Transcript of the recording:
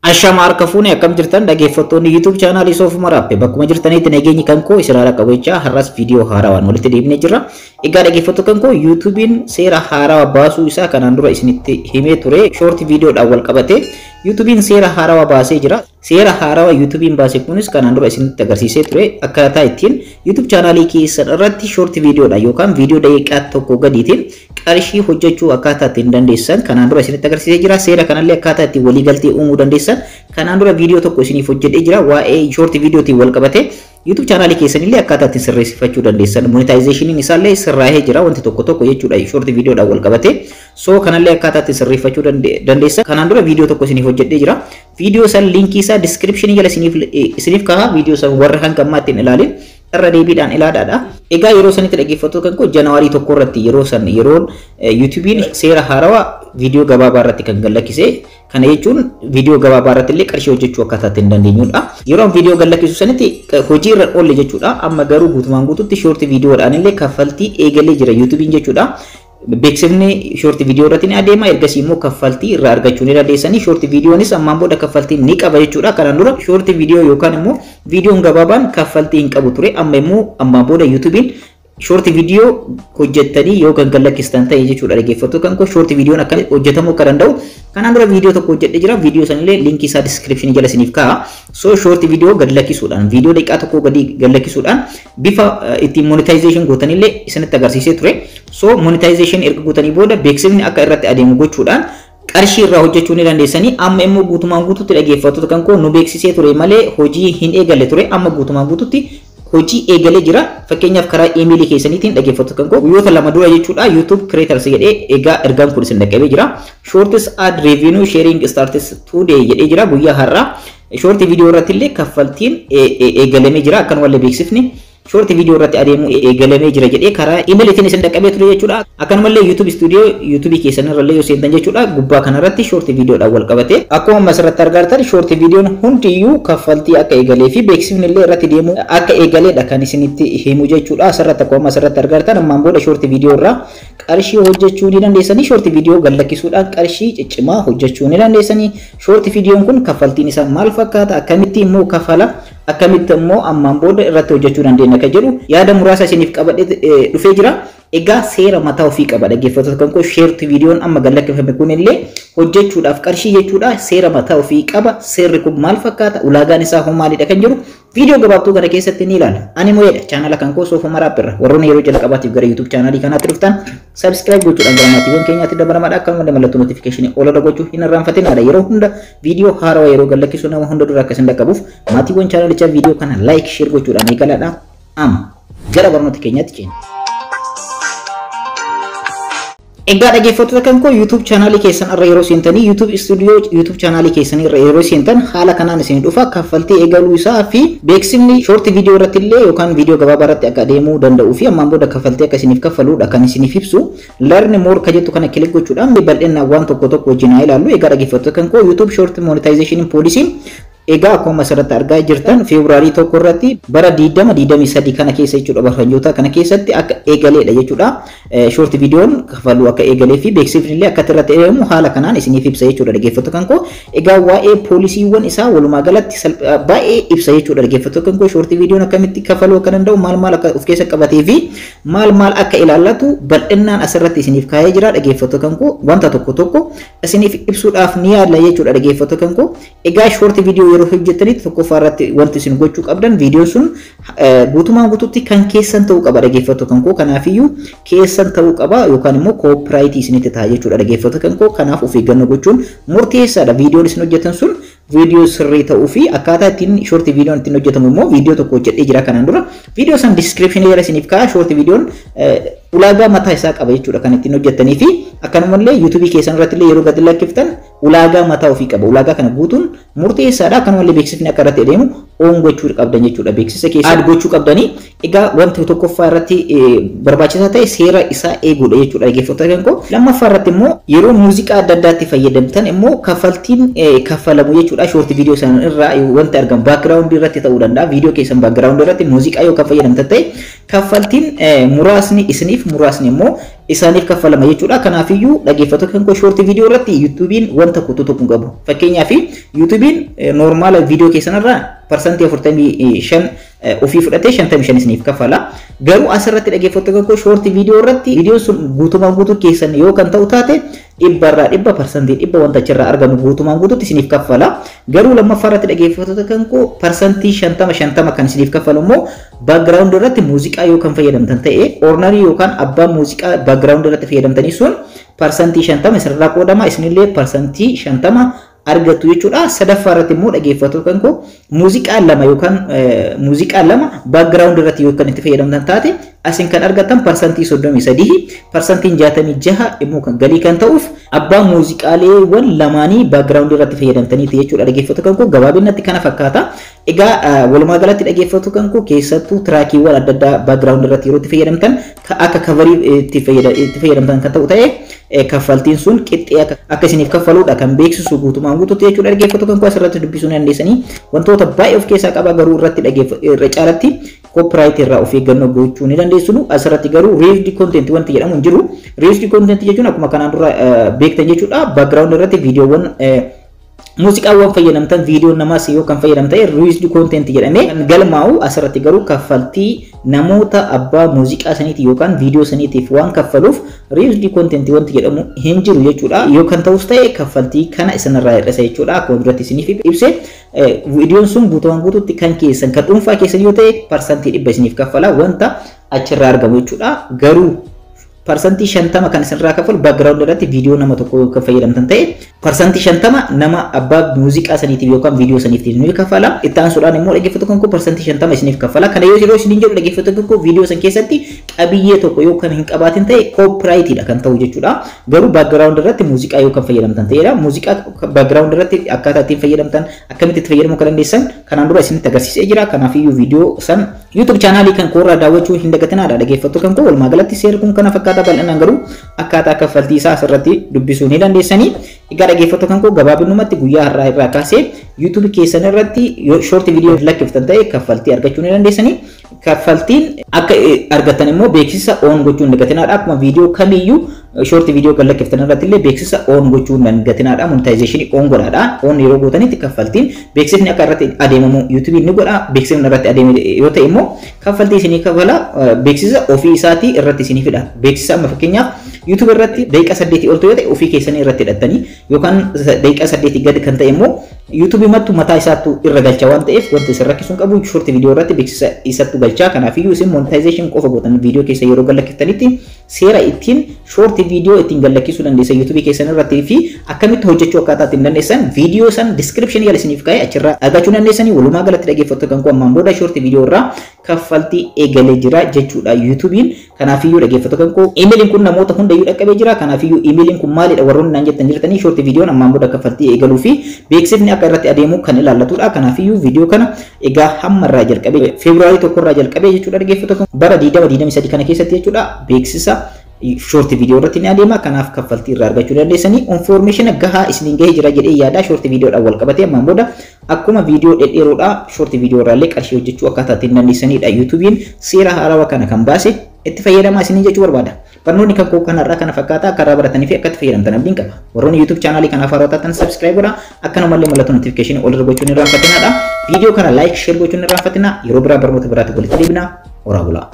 Ashama harka fuune akkam jirtan dhaggeeffattoonni YouTube channel Soofuma Raappe bakkuma jirtanitti nageenyi kan koo isiraara qabachaa har'as viidiyoo haarawaan walitti deebinee jirra. Egaa dhaggeeffattoota kan koo YouTube'n seera haarawaa baasuu isaa kanaan dura isinitti himee ture short viidiyoodhaan wal qabate YouTube'n seera haarawaa baasee jira. Seera haarawaa YouTube'n baase kunis kanaan dura isinitti agarsiisee ture akkaataa ittiin YouTube channel keessan irratti short viidiyoodhaan yookaan viidiyoo daqiiqaa tokko gadiitiin qarshii hojjechuu akkaataa ittiin dandeessan kanaan dura isinitti agarsiisee jira. Seera kanallee akkaataa ittiin walii galtee uumuu dandeessan kanaan dura viidiyoo tokko isiniif hojjedhee jira waa'ee short viidiyootiin wal qabate YouTube channel keessanillee akkaataa ittiin sirreessifachuu dandeessan monetization isaallee sirraahee jira wanti tokko jechuudha short viidiyoodhaan wal qabate so kanallee akkaataa ittiin sirreeffachuu dandeessan kanaan dura viidiyoo tokko isiniif hojjedhee jira viidiyoo san linkii isaa description jala isiniif kaa'aa viidiyoo san warra hanga ammaatti ilaalin irra deebiidhaan ilaalaadha. Egaa yeroo sanitti dhaggeeffattoota kan koo Janaarii 1 irratti yeroon YouTube'n seera haarawaa viidiyoo gabaabaa irratti kan gallakkise kana jechuun viidiyoo gabaabaa irratti illee qarshii hojjechuu akkaataa ittiin dandeenyudha. Yeroo viidiyoo gallakkisu sanitti hojii irra oolle jechuudha. Amma garuu guutumaan guututti short viidiyoodhaan illee kaffaltii eegalee jira YouTube'n jechuudha. Beeksifni short viidiyoo irratti ni adeema ergasii immoo kaffaltii irraa argachuu ni dandeessanii short viidiyoonis ammaan booda kaffaltii ni qaba jechuudha. Kanaan dura short viidiyoo yookaan immoo viidiyoon gabaabaan kaffaltii hin qabu ture amma immoo ammaan booda YouTube'n short viidiyoo hojjettanii yoo gallakkistan ta'e jechuudha. Dhaggeeffattoota kan koo short viidiyoon akka hojjetamuu akka danda'u kanaan dura viidiyoo tokko hojjedhee jira viidiyoo sanillee linkii isaa description jala isiniif kaa'a. So short viidiyoo gad lakkisuudhaan viidiyoo daqiiqaa tokko gadi gad lakkisuudhaan bifa ittiin monetization gootanillee isinitti agarsiisee ture. So monetization erga gootanii booda beeksifni akka irratti adeemu gochuudhaan qarshii irraa hojjechuu ni dandeessanii amma immoo guutumaan guututti dhaggeeffattoota kan koo nu beeksisee ture malee hojii hin eegalle ture amma guutumaan guututti hojii eegalee jira. Fakkeenyaaf karaa emailii keessaniitiin dhaggeeffattoota kan koo guyyoota lama dura jechuudha YouTube creators jedhee egaa ergaan kun isin dhaqqabee jira. Shorts ad revenue sharing starts today jedhee jira guyyaa har'aa short viidiyoo irratti illee kaffaltiin eegalamee jira akkan wallee beeksifni short viidiyoo irratti adeemu eegalamee jira jedhee karaa emailiitiin isin dhaqqabee ture jechuudha. Akkanumallee YouTube studio YouTube keessanirrallee yoo seentan jechuudha gubbaa kanarratti short viidiyoodhaan wal qabate akkuma asirratti argartan short viidiyoon hundiyyuu kaffaltii akka eegalee fi beeksifni illee irratti deemu akka eegaleedha kan isinitti himu jechuudha. Asirratti akkuma asirratti argartan ammaan booda short viidiyoo irraa qarshii hojjechuu ni dandeessanii short viidiyoo gallakkisuudhaan qarshii ciccimaa hojjechuu ni dandeessanii. Short viidiyoon kun kaffaltiin isaa maal fakkaata akkamitti immoo kafala akkamitti immoo ammaan booda irratti hojjechuu dandeenya kan jedhu yaada muraasa isiniif qabadhee dhufee jira. Egaa seera mataa ofii qaba dhaggeeffattoota kan koo short viidiyoon amma gallakkifame kun illee hojjechuudhaaf qarshii jechuudha seera mataa ofii qaba. Seerri kun maal fakkaata ulaagaan isaa hoo maalidha kan jedhu viidiyoo gabaabtuu kana keessatti ni ilaalla. Ani moo'edha chaanala kan koo Soofuma Raappeerra warroonni yeroo jalqabaatiif gara YouTube chaanalii kanaatti dhuftan subscribe gochuudhaan gara maatiiwwan keenyaatti dabalamaadha akkasumas mallattoo notification ol gochuu hin irraanfatinaadha. Yeroo hunda viidiyoo haarawaa yeroo gallakkisu nama hunda dura akka isin dhaqqabuuf maatiiwwan chaanalichaa viidiyoo kana like share gochuudhaan eegalaadha. Gara barnoota keenyaatti ceena. Egaa dhaggeeffattoota kan koo YouTube channel keessan irra yeroo seentanii YouTube studio YouTube channel keessan irra yeroo seentan haala kanaan isin dhufa kaffaltii eegaluu isaa fi beeksifni short viidiyoo irratti illee yookaan viidiyoo gabaabaa irratti akka adeemuu danda'uu fi ammaan booda kaffaltii akka isiniif kaffaluudha kan isiniif ibsu learn more ka jettu kana kilik gochuudhaan bal'inaan waan tokko wajjin haa ilaallu. Egaa dhaggeeffattoota kan koo YouTube short monetization policy egaa akkuma asirratti argaa jirtan Febraarii 1 irratti bara 2023 kana keessa jechuudha barfanjoota kana keessatti akka eegaleedha jechuudha. Short viidiyoon kaffaluu akka eegalee fi beeksifni illee akka irratti adeemu haala kanaan isiniif ibsa jechuudha dhaggeeffattoota kan koo. Egaa waa'ee poolisiiwwan isaa walumaa galatti baay'ee ibsa jechuudha dhaggeeffattoota kan koo. Short viidiyoon akkamitti kaffaluu akka danda'u maal akka of keessa qabatee fi maal akka ilaallatu bal'inaan asirratti isiniif kaa'ee jira dhaggeeffattoota kan koo. Wanta tokko isiniif ibsuudhaaf ni yaalla jechuudha dhaggeeffattoota kan koo. Egaa short viidiyoo yeroo hojjettanitti tokkoffaa irratti wanti isin gochuu qabdan viidiyoon sun guutumaan guututti kan keessan ta'uu qaba dhaggeeffattoota kan koo. Kanaafiyyuu keessan ta'uu qaba yookaan immoo copyright isinitti ta'a jechuudha dhaggeeffattoota kan koo. Kanaaf of eeggannoo gochuun murteessaadha. Viidiyoon isin hojjettan sun viidiyoo sirrii ta'uu fi akkaataa ittiin short viidiyoon ittiin hojjetamu immoo viidiyoo tokko hojjedhee jira kanaan dura viidiyoo san description jala isiniif kaa'a. Short viidiyoon ulaagaa mataa isaa qaba jechuudha kan ittiin hojjettanii fi akkanumallee YouTube keessan irratti illee yeroo gad lakkiftan ulaagaa mataa ofii qaba. Ulaagaa kana guutuun murteessaadha. Akkanumallee beeksifni akka irratti adeemu on gochuu qabdan jechuudha. Beeksisa keessa aad gochuu qabdanii. Egaa wanti tokkoffaa irratti barbaachisaa ta'e seera isaa eeguudha jechuudha dhaggeeffattoota kan koo. Lammaffaa irratti immoo yeroo muuziqaa adda addaatti fayyadamtan immoo kaffaltiin kaffalamu jechuudha. jechuudha. Short video san irraa wanti argamu background irratti ta'uu danda'a. Video keessan background irratti muuziqaa yoo kan fayyadamtan ta'e kaffaltiin muraasni isiniif muraasni immoo isaaniif kaffalama jechuudha. Kanaafiyyuu dhaggeeffattoota kan koo short video irratti YouTube'n wanta kututu kun qabu. Fakkeenyaaf YouTube'n normal video keessan irraa percentage 45 ofii fudhatee 55 isiniif kaffala. Garuu asirratti dhaggeeffattoota kan koo short video irratti video sun guutumaan guutuu keessan yoo kan ta'u taate 100% wanta achirraa argamu guutumaan guutuutti isiniif kaffala. Garuu lammaffaa irratti dhaggeeffattoota kan koo percentage 50 kan isiniif kaffalu immoo background irratti muuziqaa yoo kan fayyadamtan ta'e ordinary yookaan abbaan muuziqaa background irratti fayyadamtanii sun percentage 50 isirraa qoodama. Isinillee percentage 50 argatu jechuudha. Sadaffaa irratti immoo dhaggeeffattoota kan koo muuziqaa lama yookaan muuziqaa lama background irratti yoo kan itti fayyadamtan taate asin kan argatan percentage 33 percentage 66 immoo kan galii kan ta'uuf abbaa muuziqaaleewwan lamaanii background irratti fayyadamtaniiti jechuudha. Dhaggeeffattoota kan koo gabaabinatti kana fakkaata. Egaa walumaa galatti dhaggeeffattoota kan koo keessattuu tiraakiiwwan adda addaa background irratti yeroo itti fayyadamtan akka coverii itti fayyadamtan kan ta'u ta'e kaffaltiin sun qixxee akka isiniif kaffaluudha kan beeksisu guutumaan guutuutti jechuudha. Dhaggeeffattoota kan koo asirratti dubbisuu dandeessanii wantoota baay'ee of keessaa qaba. Garuu irratti irra caalatti copyright irraa of eeggannoo gochuu ni dandeessu. Asirratti garuu raised content wanti jedhamu hin jiru. Raised content jechuun akkuma kanaan dura beektan jechuudha. Background irratti viidiyoowwan muuziqaawwan fayyadamtan viidiyoo namaas yoo kan fayyadamtan raised content jedhamee kan galmaa'u. Asirratti garuu kaffaltii namoota abbaa muuziqaa saniiti yookaan viidiyoo saniitiif waan kaffaluuf raised content wanti jedhamu hin jiru jechuudha. Yoo kan ta'us ta'e kaffaltii kana isinirraa hir'isa jechuudha. Akkuma duratti isiniif ibse viidiyoon sun guutumaan guutuutti kan keessan kan dhuunfaa keessan yoo ta'e percentage 100 isiniif kaffala wanta achirraa argamu jechuudha. Garuu percentage 50 kan isinirraa kaffalu background irratti viidiyoo nama tokko kan fayyadamtan ta'e percentage 50 nama abbaa muuziqaa saniitiif yookaan viidiyoo saniitiif isiniif kaffala. Itti aansuudhaan immoo dhaggeeffattoota kan koo percentage 50 isiniif kaffala. Kana yoo isiniin jedhu dhaggeeffattoota kan koo viidiyoo san keessatti qabiyyee tokko yoo kan hin qabaatin ta'e copyrightidha kan ta'u jechuudha. Garuu background irratti muuziqaa yoo kan fayyadamtan ta'edha. Muuziqaa background irratti akkaataa ittiin fayyadamtan akkamitti itti fayyadamuu kan dandeessan kanaan dura isinitti agarsiisee jira. Kanaafiyyuu viidiyoo san YouTube chaanaalii kan koorraa daawwachuu hin dagatinaadha. Dhaggeeffattoota kan koo walumaa galatti seera kun kana fakkaata. Bal'inaan garuu akkaataa kaffaltii isaa asirratti dubbisuu ni dandeessanii. Egaa dhaggeeffattoota kan koo gabaabinumatti guyyaa har'aa irraa kaasee YouTube keessan irratti short video lakkiftan ta'e kaffaltii argachuu ni dandeessanii. Kaffaltiin akka argatan immoo beeksisa on gochuu hin dagatinaadha. Akkuma viidiyoo kamiyyuu short video kan lakkiftan irratti illee beeksisa on gochuu hin dagatinaadha. Monetization on godhaadha. On yeroo gootanitti kaffaltiin beeksisni akka irratti adeemamu YouTube ni godha. Beeksisni irratti adeeme yoo ta'e immoo kaffaltii isinii kaffala. Beeksisa ofii isaatii irratti isinii fida. Beeksisa amma fakkeenyaaf YouTube irratti daqiiqaa 8 ol ta'e ofii keessanii irratti hidhattanii yookaan daqiiqaa 8 gadi kan ta'e immoo YouTube mattu mataa isaattu irra galcha waan ta'eef wanti isin rakkisuun qabu short video irratti beeksisa isattu galcha. Kanaafiyyuu isin monetization qofa gootan viidiyoo keessa yeroo gallakiftanitti seera ittiin short video ittiin gallakkisuu dandeessan YouTube keessan irratti fi akkamitti hojjechuu akkaataa ittiin dandeessan viidiyoo san description jala isiniif kaa'ee achirraa argachuu dandeessanii. Walumaa galatti dhaggeeffattoota kan koo ammaan booda short video irraa kaffaltii eegalee jira jechuudha YouTube'n. Kanaafiyyuu dhaggeeffattoota kan koo emailiin kun namoota hundayyuu dhaqqabee jira. Kanaafiyyuu emailiin kun maalidha warroonni naan jettan jirtanii short videoon ammaan booda kaffaltii eegaluu fi beeksifni akka irratti adeemu kan ilaallatudha. Kanaafiyyuu viidiyoo kana egaa hammarraa jalqabee Feebruaarii 1 irraa jalqabee jechuudha dhaggeeffattoota bara 2023 kana keessatti jechuudha beeksisa short video irratti ni adeema. Kanaaf kaffaltii irraa argachuu dandeessanii. Information gahaa isiniin gahee jira jedhee yaada short videoodhaan wal qabatee ammaan booda akkuma viidiyoo dhedheeroodhaa short video irraallee qarshii hojjechuu akkaataa ittiin dandeessanidha. YouTube'n seera haarawaa kana kan baase itti fayyadamaa isiniin jechuu barbaada. Barnoonni kan koo kanarraa kana fakkaata. Akka irraa baratanii fi akka itti fayyadamtan abdiin qaba. Warroonni YouTube chaanaalii kanaaf haaraa taatan subscribe godhaa. Akkanumallee mallattoo notification ol irra gochuun hin irraanfatinaadha. Viidiyoo kana like share gochuun hin irraanfatinaa. Yeroo biraa barnoota biraatti walitti deebinaa. Horaa bulaa.